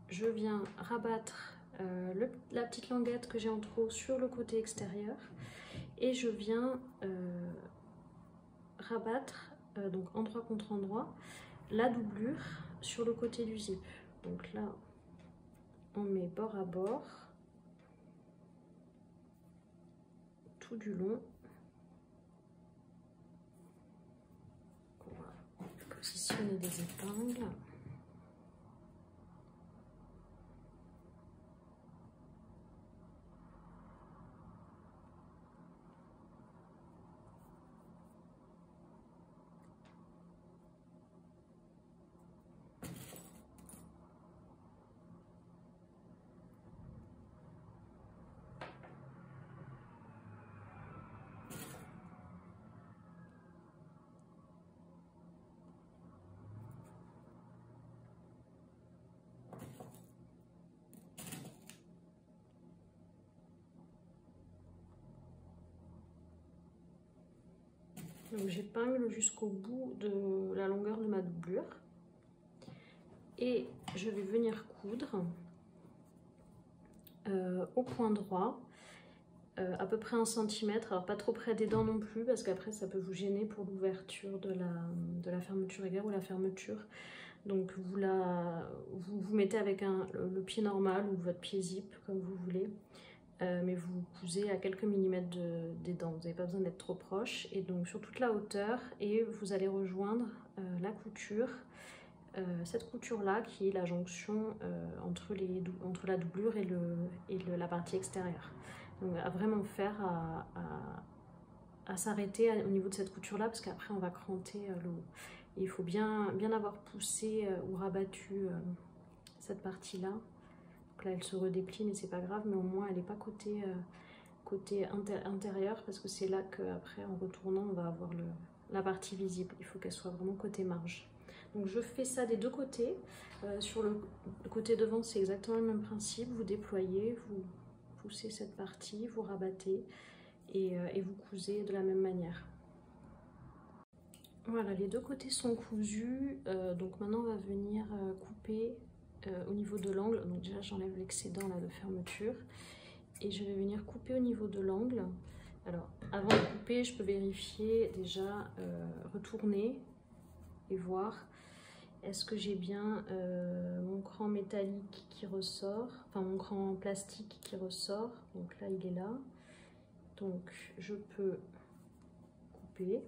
Je viens rabattre la petite languette que j'ai en trop sur le côté extérieur et je viens rabattre donc endroit contre endroit la doublure sur le côté du zip. Donc là on met bord à bord tout du long. On va positionner des épingles. Donc j'épingle jusqu'au bout de la longueur de ma doublure et je vais venir coudre au point droit, à peu près 1 cm, alors pas trop près des dents non plus parce qu'après ça peut vous gêner pour l'ouverture de la fermeture éclair ou la fermeture. Donc vous mettez avec le pied normal ou votre pied zip comme vous voulez. Mais vous cousez à quelques millimètres des dents, vous n'avez pas besoin d'être trop proche, et donc sur toute la hauteur, et vous allez rejoindre la couture, cette couture là qui est la jonction entre la doublure et la partie extérieure. Donc à vraiment faire à s'arrêter au niveau de cette couture là parce qu'après on va cranter le haut. Et il faut bien avoir poussé ou rabattu cette partie là. Là elle se redéplie mais c'est pas grave, mais au moins elle n'est pas côté intérieur parce que c'est là qu'après en retournant on va avoir la partie visible. Il faut qu'elle soit vraiment côté marge. Donc je fais ça des deux côtés. Sur le côté devant c'est exactement le même principe, vous déployez, vous poussez cette partie, vous rabattez et vous cousez de la même manière. Voilà, les deux côtés sont cousus, donc maintenant on va venir couper au niveau de l'angle. Donc déjà j'enlève l'excédent là de fermeture et je vais venir couper au niveau de l'angle. Alors avant de couper je peux vérifier déjà, retourner et voir est-ce que j'ai bien mon cran métallique qui ressort, enfin mon cran plastique qui ressort. Donc là il est là, donc je peux couper.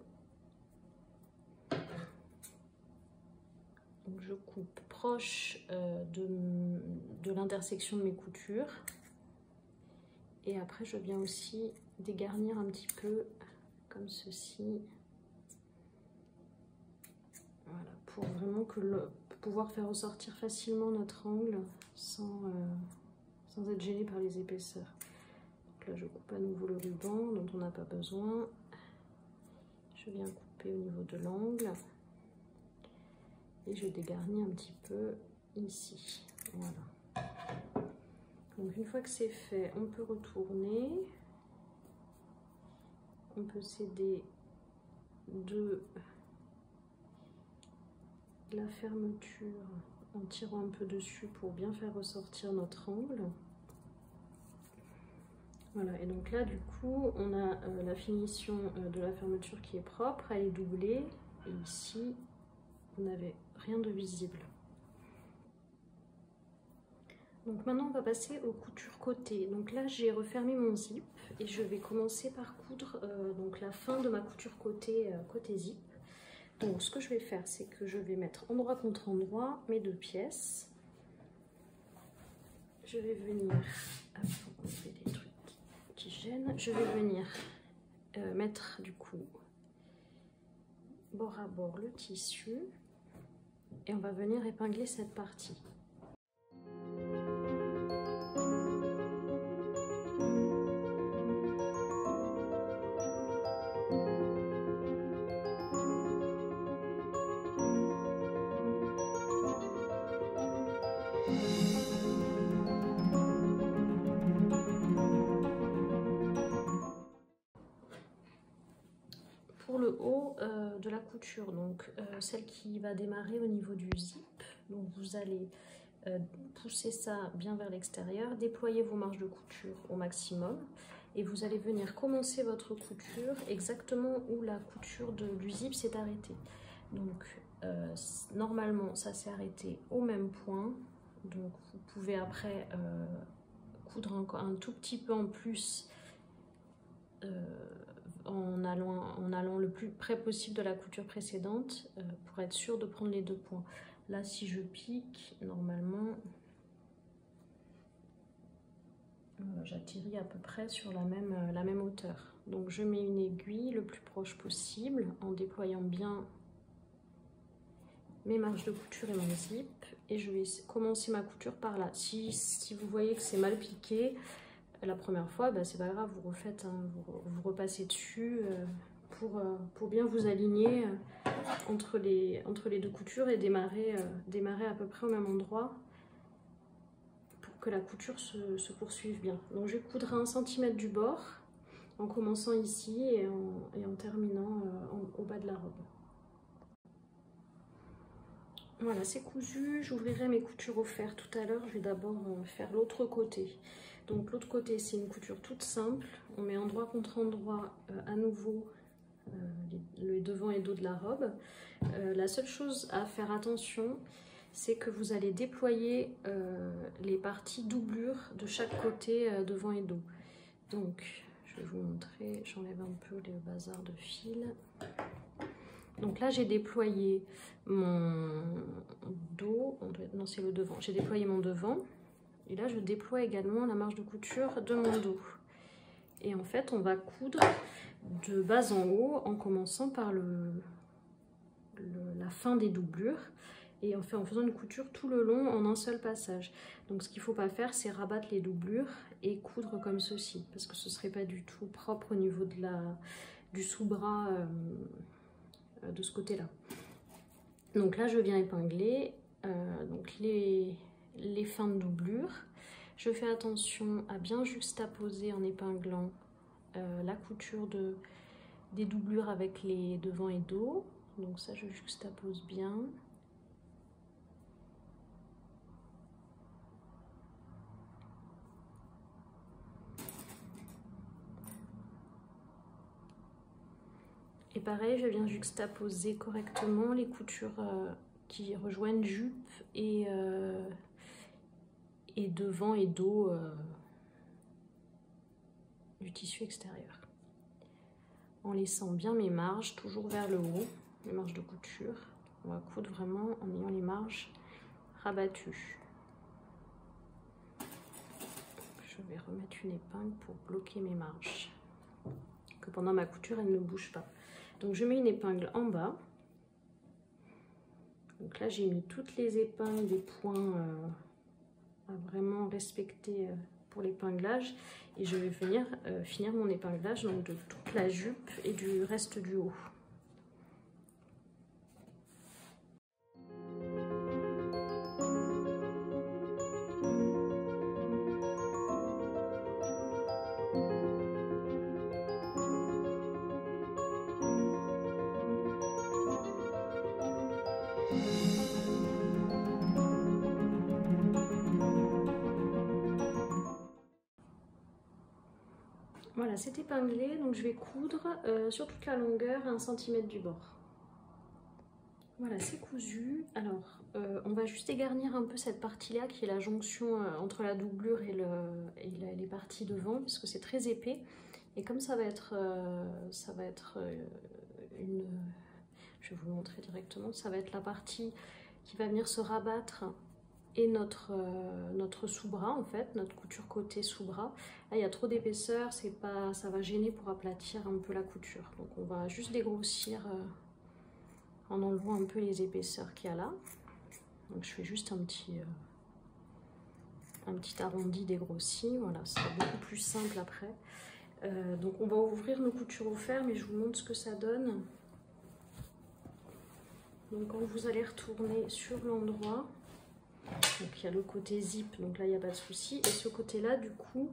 Donc je coupe proche de l'intersection de mes coutures et après je viens aussi dégarnir un petit peu comme ceci, voilà, pour vraiment pouvoir faire ressortir facilement notre angle sans être gêné par les épaisseurs. Donc là je coupe à nouveau le ruban dont on n'a pas besoin, je viens couper au niveau de l'angle. Et je dégarnis un petit peu ici, voilà. Donc une fois que c'est fait, on peut retourner, on peut s'aider de la fermeture en tirant un peu dessus pour bien faire ressortir notre angle. Voilà, et donc là du coup on a la finition de la fermeture qui est propre, elle est doublée, et ici vous n'avez rien de visible. Donc maintenant on va passer aux coutures côté. Donc là j'ai refermé mon zip et je vais commencer par coudre donc la fin de ma couture côté zip. Donc ce que je vais faire c'est que je vais mettre endroit contre endroit mes deux pièces. Je vais venir enlever des trucs qui gênent. Je vais venir mettre du coup bord à bord le tissu. Et on va venir épingler cette partie. couture, donc celle qui va démarrer au niveau du zip. Donc vous allez pousser ça bien vers l'extérieur, déployer vos marges de couture au maximum et vous allez venir commencer votre couture exactement où la couture du zip s'est arrêtée. Donc normalement ça s'est arrêté au même point, donc vous pouvez après coudre encore un tout petit peu en plus en allant le plus près possible de la couture précédente pour être sûr de prendre les deux points. Là si je pique, normalement j'atterris à peu près sur la même hauteur. Donc je mets une aiguille le plus proche possible en déployant bien mes marges de couture et mon zip, et je vais commencer ma couture par là. Si vous voyez que c'est mal piqué la première fois, bah, c'est pas grave, vous refaites, hein, vous repassez dessus pour bien vous aligner entre les deux coutures et démarrer à peu près au même endroit pour que la couture se poursuive bien. Donc je vais coudre à 1 cm du bord en commençant ici et en terminant au bas de la robe. Voilà, c'est cousu. J'ouvrirai mes coutures au fer tout à l'heure. Je vais d'abord faire l'autre côté. Donc l'autre côté, c'est une couture toute simple. On met endroit contre endroit à nouveau le devant et dos de la robe. La seule chose à faire attention, c'est que vous allez déployer les parties doublures de chaque côté devant et dos. Donc je vais vous montrer, j'enlève un peu le bazar de fil. Donc là j'ai déployé mon dos, non c'est le devant, j'ai déployé mon devant et là je déploie également la marge de couture de mon dos. Et en fait on va coudre de bas en haut en commençant par la fin des doublures et en faisant une couture tout le long en un seul passage. Donc ce qu'il ne faut pas faire, c'est rabattre les doublures et coudre comme ceci parce que ce ne serait pas du tout propre au niveau du sous-bras de ce côté là. Donc là je viens épingler donc les fins de doublure. Je fais attention à bien juxtaposer en épinglant la couture des doublures avec les devant et dos. Donc ça je juxtapose bien. Et pareil, je viens juxtaposer correctement les coutures qui rejoignent jupe et devant et dos du tissu extérieur. En laissant bien mes marges, toujours vers le haut, les marges de couture. On va coudre vraiment en ayant les marges rabattues. Je vais remettre une épingle pour bloquer mes marges. Que pendant ma couture, elles ne bougent pas. Donc je mets une épingle en bas. Donc là j'ai mis toutes les épingles des points à vraiment respecter pour l'épinglage. Et je vais venir finir mon épinglage donc de toute la jupe et du reste du haut. Voilà, c'est épinglé, donc je vais coudre sur toute la longueur à 1 cm du bord. Voilà, c'est cousu. Alors, on va juste égarnir un peu cette partie-là qui est la jonction entre la doublure et les parties devant, parce que c'est très épais. Et comme ça va être je vais vous le montrer directement, ça va être la partie qui va venir se rabattre et notre sous-bras en fait, notre couture côté sous-bras. Là il y a trop d'épaisseur, ça va gêner pour aplatir un peu la couture. Donc on va juste dégrossir en enlevant un peu les épaisseurs qu'il y a là. Donc je fais juste un petit arrondi dégrossi, voilà, c'est beaucoup plus simple après. Donc on va ouvrir nos coutures au fer, mais je vous montre ce que ça donne. Donc quand vous allez retourner sur l'endroit, Donc il y a le côté zip, donc là il n'y a pas de souci. Et ce côté-là, du coup,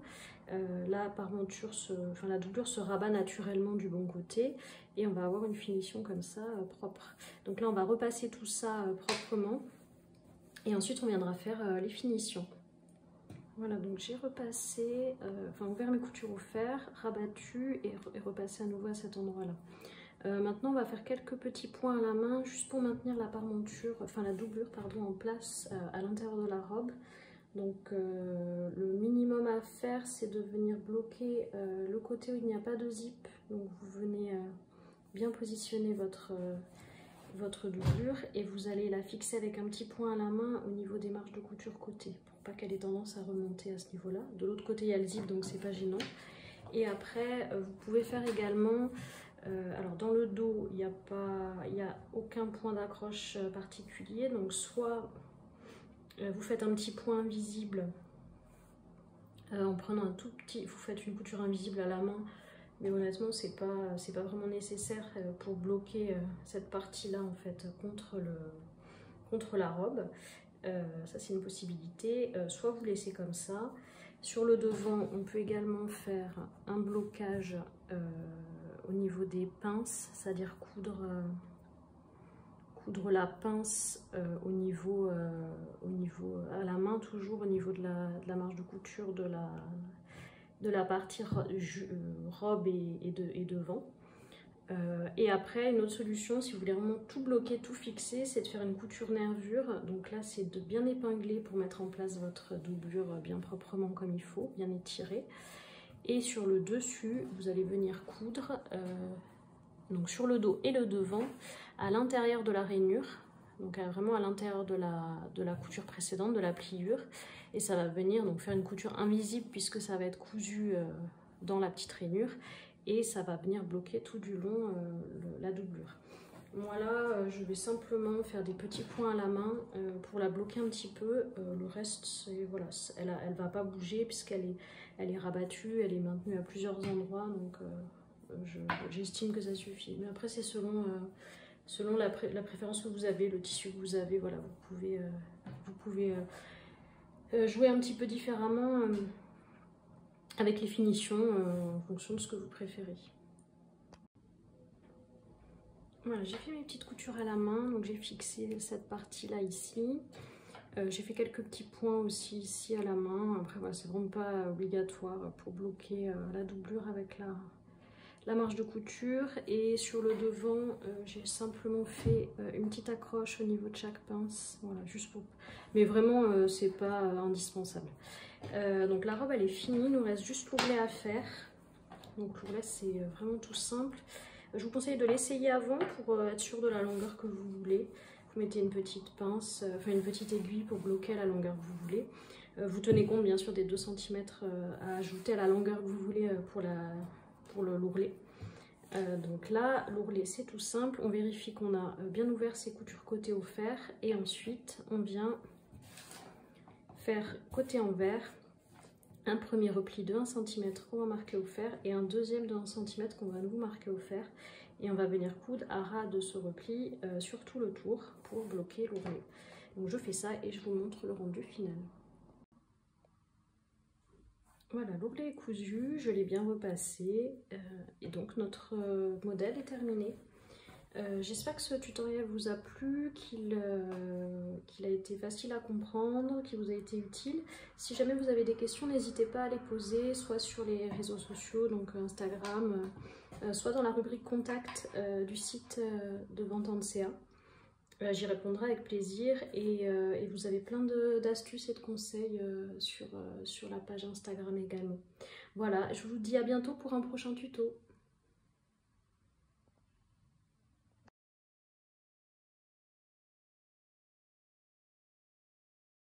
la parmenture, la doublure se rabat naturellement du bon côté. Et on va avoir une finition comme ça, propre. Donc là on va repasser tout ça proprement. Et ensuite on viendra faire les finitions. Voilà, donc j'ai repassé, ouvert mes coutures au fer, rabattu et repassé à nouveau à cet endroit-là. Maintenant, on va faire quelques petits points à la main, juste pour maintenir la parmenture, la doublure, pardon, en place à l'intérieur de la robe. Donc, le minimum à faire, c'est de venir bloquer le côté où il n'y a pas de zip. Donc, vous venez bien positionner votre doublure et vous allez la fixer avec un petit point à la main au niveau des marges de couture côté, pour pas qu'elle ait tendance à remonter à ce niveau-là. De l'autre côté, il y a le zip, donc c'est pas gênant. Et après, vous pouvez faire également, alors dans le dos, il n'y a aucun point d'accroche particulier, donc soit vous faites un petit point invisible en prenant un tout petit, vous faites une couture invisible à la main, mais honnêtement c'est pas vraiment nécessaire pour bloquer cette partie-là en fait contre la robe. Ça c'est une possibilité, soit vous laissez comme ça. Sur le devant, on peut également faire un blocage au niveau des pinces, c'est-à-dire coudre la pince au niveau à la main, toujours au niveau de la marge de couture de la partie robe et devant. Et après, une autre solution, si vous voulez vraiment tout bloquer, tout fixer, c'est de faire une couture nervure. Donc là, c'est de bien épingler pour mettre en place votre doublure bien proprement comme il faut, bien étirée. Et sur le dessus, vous allez venir coudre, donc sur le dos et le devant, à l'intérieur de la rainure, donc vraiment à l'intérieur de la couture précédente, de la pliure. Et ça va venir donc faire une couture invisible puisque ça va être cousu dans la petite rainure. Et ça va venir bloquer tout du long la doublure. Moi là, je vais simplement faire des petits points à la main pour la bloquer un petit peu. Le reste, voilà, elle va pas bouger puisqu'elle est rabattue, elle est maintenue à plusieurs endroits. Donc j'estime que ça suffit. Mais après, c'est selon la préférence que vous avez, le tissu que vous avez. Voilà, vous pouvez jouer un petit peu différemment. Avec les finitions en fonction de ce que vous préférez. Voilà, j'ai fait mes petites coutures à la main, donc j'ai fixé cette partie-là ici. J'ai fait quelques petits points aussi ici à la main. Après, voilà, c'est vraiment pas obligatoire pour bloquer la doublure avec la marge de couture. Et sur le devant, j'ai simplement fait une petite accroche au niveau de chaque pince. Voilà, juste pour... Mais vraiment, c'est pas indispensable. Donc la robe elle est finie, il nous reste juste l'ourlet à faire. Donc l'ourlet c'est vraiment tout simple. Je vous conseille de l'essayer avant pour être sûr de la longueur que vous voulez. Vous mettez une petite pince, une petite aiguille pour bloquer la longueur que vous voulez. Vous tenez compte bien sûr des 2 cm à ajouter à la longueur que vous voulez pour l'ourlet. Donc là l'ourlet c'est tout simple, on vérifie qu'on a bien ouvert ses coutures côté au fer et ensuite on vient faire côté envers un premier repli de 1 cm qu'on va marquer au fer et un deuxième de 1 cm qu'on va à nouveau marquer au fer et on va venir coudre à ras de ce repli sur tout le tour pour bloquer l'ourlet. Donc je fais ça et je vous montre le rendu final. Voilà, l'ourlet est cousu, je l'ai bien repassé et donc notre modèle est terminé. J'espère que ce tutoriel vous a plu, qu'il a été facile à comprendre, qu'il vous a été utile. Si jamais vous avez des questions, n'hésitez pas à les poser, soit sur les réseaux sociaux, donc Instagram, soit dans la rubrique contact du site de Vente-en-CA. J'y répondrai avec plaisir et vous avez plein d'astuces et de conseils sur la page Instagram également. Voilà, je vous dis à bientôt pour un prochain tuto.